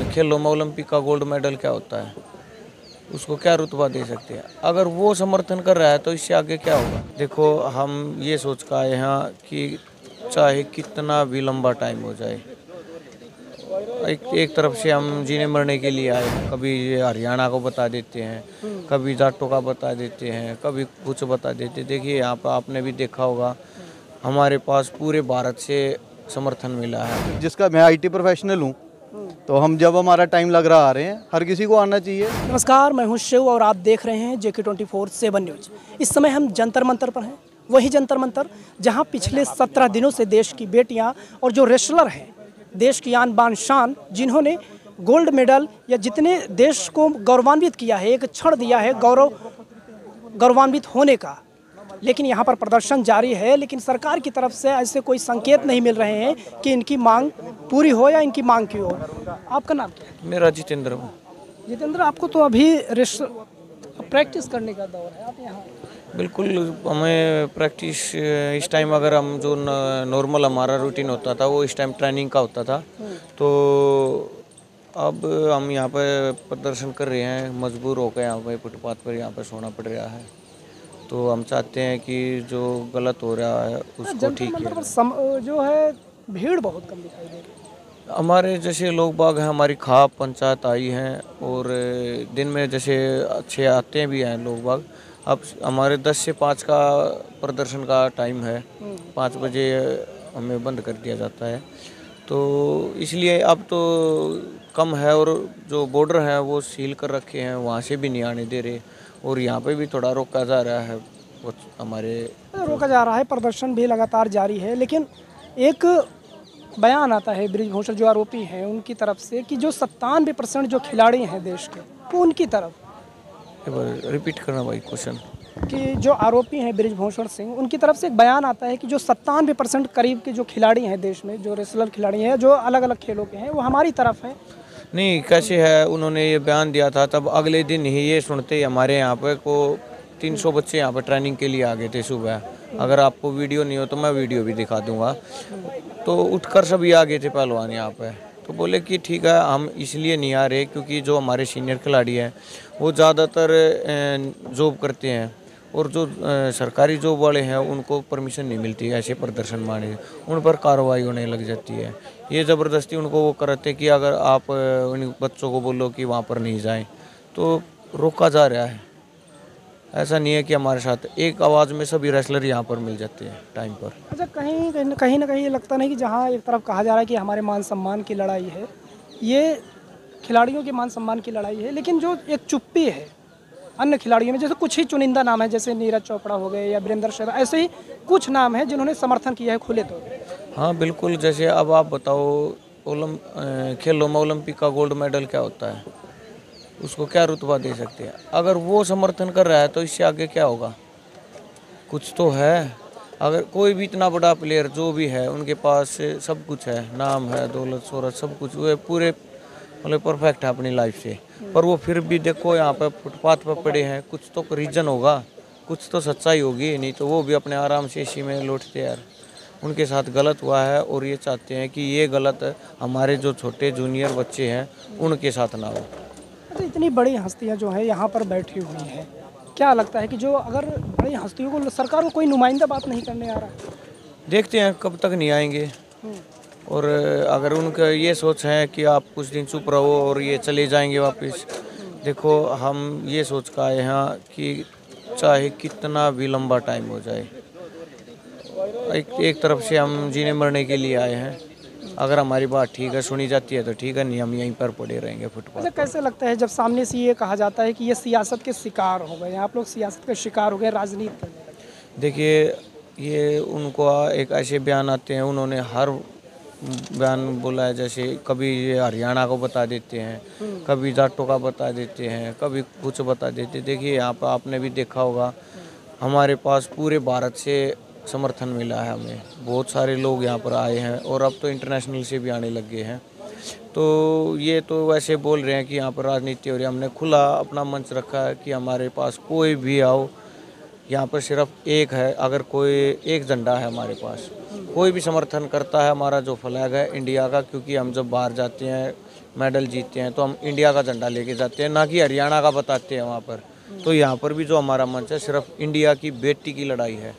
खेलों में ओलंपिक का गोल्ड मेडल क्या होता है, उसको क्या रुतबा दे सकते हैं। अगर वो समर्थन कर रहा है तो इससे आगे क्या होगा। देखो हम ये सोच कर आए हैं कि चाहे कितना भी लंबा टाइम हो जाए, एक तरफ से हम जीने मरने के लिए आए हैं। कभी ये हरियाणा को बता देते हैं, कभी जाटों का बता देते हैं, कभी कुछ बता देते। देखिए यहाँ पर आपने भी देखा होगा, हमारे पास पूरे भारत से समर्थन मिला है। जिसका मैं आईटी प्रोफेशनल हूँ, तो हम जब हमारा टाइम लग रहा आ रहे हैं, हर किसी को आना चाहिए। नमस्कार, मैं हूं शिव और आप देख रहे हैं JK24/7 न्यूज़। इस समय हम जंतर मंतर पर हैं, वही जंतर मंतर जहां पिछले 17 दिनों से देश की बेटियां और जो रेसलर हैं, देश की आन बान शान, जिन्होंने गोल्ड मेडल या जितने देश को गौरवान्वित किया है, एक क्षण दिया है गौरवान्वित होने का, लेकिन यहाँ पर प्रदर्शन जारी है। लेकिन सरकार की तरफ से ऐसे कोई संकेत नहीं मिल रहे हैं कि इनकी मांग पूरी हो या इनकी मांग की हो। आपका नाम क्या है? मेरा जितेंद्र। जितेंद्र, आपको तो अभी प्रैक्टिस करने का दौर है, आप यहाँ? बिल्कुल, हमें प्रैक्टिस इस टाइम, अगर हम जो नॉर्मल हमारा रूटीन होता था वो इस टाइम ट्रेनिंग का होता था, तो अब हम यहाँ पे प्रदर्शन कर रहे हैं। मजबूर होकर यहाँ पे फुटपाथ पर यहाँ पे सोना पड़ रहा है। तो हम चाहते हैं कि जो गलत हो रहा है उसको ठीक किया। जो है भीड़ बहुत कम दिखाई दे रही है। हमारे जैसे लोग बाग हैं, हमारी खाप पंचायत आई हैं, और दिन में जैसे अच्छे आते भी हैं लोग बाग। अब हमारे 10 से 5 का प्रदर्शन का टाइम है, 5 बजे हमें बंद कर दिया जाता है। तो इसलिए अब तो कम है, और जो बॉर्डर हैं वो सील कर रखे हैं, वहाँ से भी नहीं आने दे रहे, और यहाँ पे भी थोड़ा रोका जा रहा है। वो हमारे रोका जा रहा है, प्रदर्शन भी लगातार जारी है। लेकिन एक बयान आता है बृजभूषण जो आरोपी हैं उनकी तरफ से कि जो 97% जो खिलाड़ी हैं देश के, वो उनकी तरफ। रिपीट करना भाई क्वेश्चन। कि जो आरोपी हैं बृजभूषण सिंह, उनकी तरफ से एक बयान आता है कि जो 97% करीब के जो खिलाड़ी हैं देश में, जो रेसलर खिलाड़ी हैं, जो अलग अलग खेलों के हैं, वो हमारी तरफ हैं। नहीं, कैसे है, उन्होंने ये बयान दिया था, तब अगले दिन ही ये सुनते ही हमारे यहाँ पे को 300 बच्चे यहाँ पे ट्रेनिंग के लिए आ गए थे सुबह। अगर आपको वीडियो नहीं हो तो मैं वीडियो भी दिखा दूंगा। तो उठकर सभी आ गए थे पहलवान यहाँ पे। तो बोले कि ठीक है, हम इसलिए नहीं आ रहे क्योंकि जो हमारे सीनियर खिलाड़ी हैं वो ज़्यादातर जॉब करते हैं, और जो सरकारी जॉब वाले हैं उनको परमिशन नहीं मिलती ऐसे प्रदर्शन माने, उन पर कार्रवाई होने लग जाती है। ये ज़बरदस्ती उनको वो करते कि अगर आप उन बच्चों को बोलो कि वहाँ पर नहीं जाएं, तो रोका जा रहा है। ऐसा नहीं है कि हमारे साथ एक आवाज़ में सभी रेसलर यहाँ पर मिल जाते हैं टाइम पर। अच्छा, कहीं ना कहीं ये लगता नहीं कि जहाँ एक तरफ कहा जा रहा है कि हमारे मान सम्मान की लड़ाई है, ये खिलाड़ियों के मान सम्मान की लड़ाई है, लेकिन जो एक चुप्पी है अन्य खिलाड़ियों में, जैसे कुछ ही चुनिंदा नाम है, जैसे नीरज चोपड़ा हो गए या वीरेंद्र सहवाग, ऐसे ही कुछ नाम है जिन्होंने समर्थन किया है खुले तौर पर। हाँ बिल्कुल, जैसे अब आप बताओ, खेलों में ओलंपिक का गोल्ड मेडल क्या होता है, उसको क्या रुतबा दे सकते हैं। अगर वो समर्थन कर रहा है तो इससे आगे क्या होगा। कुछ तो है। अगर कोई भी इतना बड़ा प्लेयर जो भी है, उनके पास सब कुछ है, नाम है, दौलत शोहरत, सब कुछ, वो पूरे मतलब परफेक्ट है अपनी लाइफ से, पर वो फिर भी देखो यहाँ पे फुटपाथ पर पड़े हैं। कुछ तो रीजन होगा, कुछ तो सच्चाई होगी, नहीं तो वो भी अपने आराम से इसी में लौटते यार। उनके साथ गलत हुआ है, और ये चाहते हैं कि ये गलत हमारे जो छोटे जूनियर बच्चे हैं उनके साथ ना हो। तो इतनी बड़ी हस्तियां जो है यहाँ पर बैठी हुई हैं, क्या लगता है कि जो अगर बड़ी हस्तियों को सरकार को कोई नुमाइंदा बात नहीं करने आ रहा है? देखते हैं कब तक नहीं आएंगे, और अगर उनका ये सोच है कि आप कुछ दिन चुप रहो और ये चले जाएंगे वापस। देखो हम ये सोच कर आए हैं कि चाहे कितना भी लंबा टाइम हो जाए, एक तरफ से हम जीने मरने के लिए आए हैं। अगर हमारी बात ठीक है, सुनी जाती है तो ठीक है, नहीं हम यहीं पर पड़े रहेंगे फुटपाथ। अच्छा, कैसे लगता है जब सामने से ये कहा जाता है कि ये सियासत के शिकार हो गए, आप लोग सियासत के शिकार हो गए, राजनीति करने लगे? देखिए, ये उनको एक ऐसे बयान आते हैं, उन्होंने हर बयान बोला है, जैसे कभी ये हरियाणा को बता देते हैं, कभी जाटों का बता देते हैं, कभी कुछ बता देते हैं। देखिए यहाँ पर आपने भी देखा होगा, हमारे पास पूरे भारत से समर्थन मिला है हमें। बहुत सारे लोग यहाँ पर आए हैं, और अब तो इंटरनेशनल से भी आने लग गए हैं। तो ये तो वैसे बोल रहे हैं कि यहाँ पर राजनीति हो रही है। हमने खुला अपना मंच रखा है कि हमारे पास कोई भी आओ, यहाँ पर सिर्फ एक है, अगर कोई एक झंडा है हमारे पास, कोई भी समर्थन करता है हमारा जो फ्लैग है इंडिया का, क्योंकि हम जब बाहर जाते हैं मेडल जीतते हैं तो हम इंडिया का झंडा लेके जाते हैं, ना कि हरियाणा का बताते हैं वहाँ पर। तो यहाँ पर भी जो हमारा मंच है सिर्फ इंडिया की बेटी की लड़ाई है।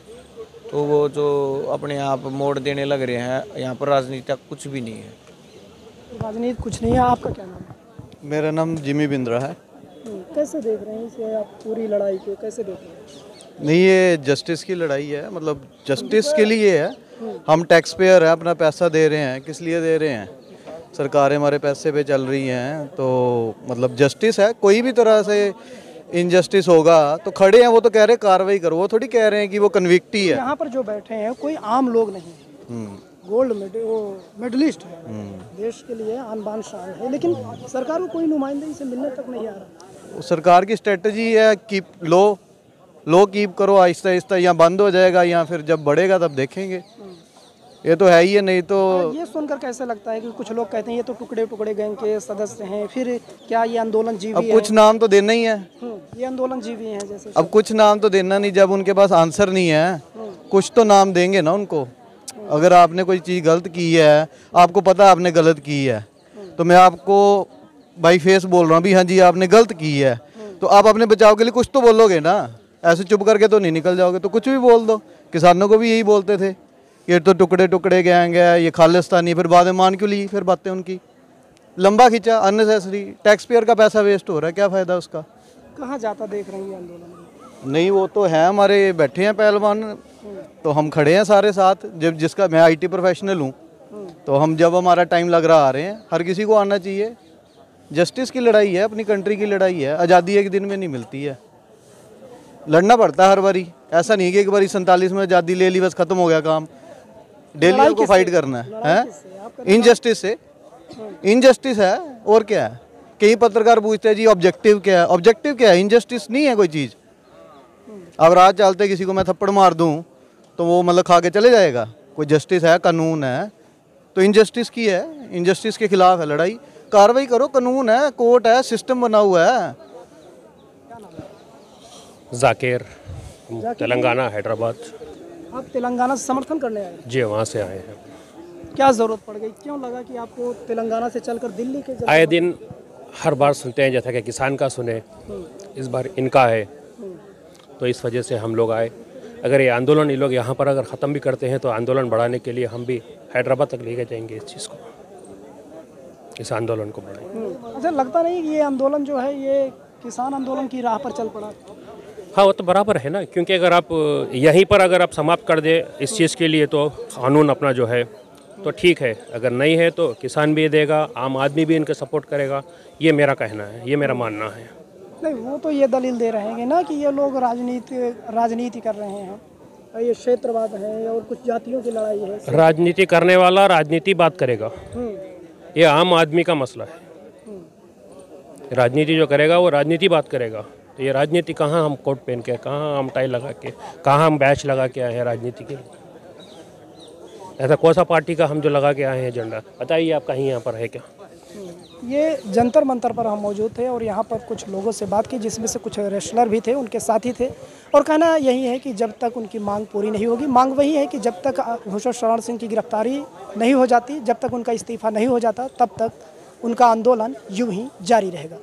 तो वो जो अपने आप मोड़ देने लग रहे हैं, यहाँ पर राजनीति कुछ भी नहीं है। राजनीति कुछ नहीं है। आपका क्या नाम है? मेरा नाम जिमी बिंद्रा है। कैसे देख रहे हैं इसे आप, पूरी लड़ाई को कैसे देख रहे हैं? नहीं, ये जस्टिस की लड़ाई है, मतलब जस्टिस के लिए है। हम टैक्स पेयर हैं, अपना पैसा दे रहे हैं। किस लिए दे रहे हैं? सरकारें हमारे पैसे पे चल रही हैं, तो मतलब जस्टिस है। कोई भी तरह से इनजस्टिस होगा तो खड़े हैं, वो तो कह रहे हैं कार्रवाई करो, वो थोड़ी कह रहे हैं कि वो कन्विक्ट ही है। यहाँ पर जो बैठे हैं कोई आम लोग नहीं है, गोल्ड मेडलिस्ट है, देश के लिए आन बान शान है, लेकिन सरकार को कोई नुमाइंदगी से मिलने तक नहीं आ रहा। सरकार की स्ट्रेटजी है कि लो कीप करो, आहिस्ता आहिस्ता या बंद हो जाएगा या फिर जब बढ़ेगा तब देखेंगे। ये तो है ही है। नहीं तो ये सुनकर कैसे लगता है कि कुछ लोग कहते हैं ये तो टुकड़े टुकड़े गैंग के सदस्य हैं, फिर क्या ये आंदोलन जीवी अब है? कुछ नाम तो देना ही है। ये आंदोलन जीवी हैं जैसे। अब कुछ नाम तो देना नहीं, जब उनके पास आंसर नहीं है कुछ तो नाम देंगे ना उनको। अगर आपने कोई चीज़ गलत की है, आपको पता है आपने गलत की है, तो मैं आपको बाई फेस बोल रहा हूँ भी हाँ जी आपने गलत की है, तो आप अपने बचाव के लिए कुछ तो बोलोगे ना। ऐसे चुप करके तो नहीं निकल जाओगे, तो कुछ भी बोल दो। किसानों को भी यही बोलते थे, ये तो टुकड़े टुकड़े गैंग है, ये खालिस्तानी। फिर बाद में मान क्यों ली फिर बातें उनकी? लंबा खींचा, अननेसेसरी। टैक्स पेयर का पैसा वेस्ट हो रहा है, क्या फ़ायदा उसका? कहाँ जाता देख रहे हैं ये आंदोलन? नहीं, वो तो है, हमारे बैठे हैं पहलवान, तो हम खड़े हैं सारे साथ। जब जिसका मैं आईटी प्रोफेशनल हूँ, तो हम जब हमारा टाइम लग रहा आ रहे हैं, हर किसी को आना चाहिए। जस्टिस की लड़ाई है, अपनी कंट्री की लड़ाई है। आज़ादी एक दिन में नहीं मिलती है, लड़ना पड़ता है हर बारी। ऐसा नहीं कि एक बारी 47 में आज़ादी ले ली बस खत्म हो गया काम। डेली को फाइट करना है। इनजस्टिस से, इनजस्टिस है और क्या है? कई पत्रकार पूछते हैं जी ऑब्जेक्टिव क्या है? ऑब्जेक्टिव क्या है? इनजस्टिस नहीं है कोई चीज़। अब रात चलते किसी को मैं थप्पड़ मार दूं तो वो मतलब खा के चले जाएगा? कोई जस्टिस है, कानून है। तो इनजस्टिस की है, इनजस्टिस के खिलाफ है लड़ाई। कार्रवाई करो, कानून है, कोर्ट है, सिस्टम बना हुआ है। जाकिर, तेलंगाना, हैदराबाद। आप तेलंगाना से समर्थन करने आए? जी, वहाँ से आए हैं। क्या ज़रूरत पड़ गई? क्यों लगा कि आपको तेलंगाना से चलकर दिल्ली के? आए दिन हर बार सुनते हैं, जैसा कि किसान का सुने, इस बार इनका है, तो इस वजह से हम लोग आए। अगर ये आंदोलन ये लोग यहाँ पर अगर ख़त्म भी करते हैं तो आंदोलन बढ़ाने के लिए हम भी हैदराबाद तक लेके जाएंगे इस चीज़ को, इस आंदोलन को बढ़ाएंगे। अच्छा, लगता नहीं कि ये आंदोलन जो है ये किसान आंदोलन की राह पर चल पड़ा? हाँ, वो तो बराबर है ना, क्योंकि अगर आप यहीं पर अगर आप समाप्त कर दे इस चीज़ के लिए तो कानून अपना जो है तो ठीक है, अगर नहीं है तो किसान भी देगा, आम आदमी भी इनका सपोर्ट करेगा। ये मेरा कहना है, ये मेरा मानना है। नहीं, वो तो ये दलील दे रहे हैं ना कि ये लोग राजनीति कर रहे हैं, ये क्षेत्रवाद है और कुछ जातियों की लड़ाई है। राजनीति करने वाला राजनीति बात करेगा, ये आम आदमी का मसला है। राजनीति जो करेगा वो राजनीति बात करेगा। तो ये राजनीति कहाँ हम कोट पहन के, कहाँ हम टाई लगा के, कहाँ हम बैच लगा के आए हैं राजनीति के लिए? ऐसा कौन सा पार्टी का हम जो लगा के आए हैं झंडा? बताइए आप, कहीं यहाँ पर है क्या? ये जंतर मंतर पर हम मौजूद थे और यहाँ पर कुछ लोगों से बात की, जिसमें से कुछ रेसलर भी थे, उनके साथी थे, और कहना यही है कि जब तक उनकी मांग पूरी नहीं होगी, मांग वही है कि जब तक भूषण शरण सिंह की गिरफ्तारी नहीं हो जाती, जब तक उनका इस्तीफा नहीं हो जाता, तब तक उनका आंदोलन यूं ही जारी रहेगा।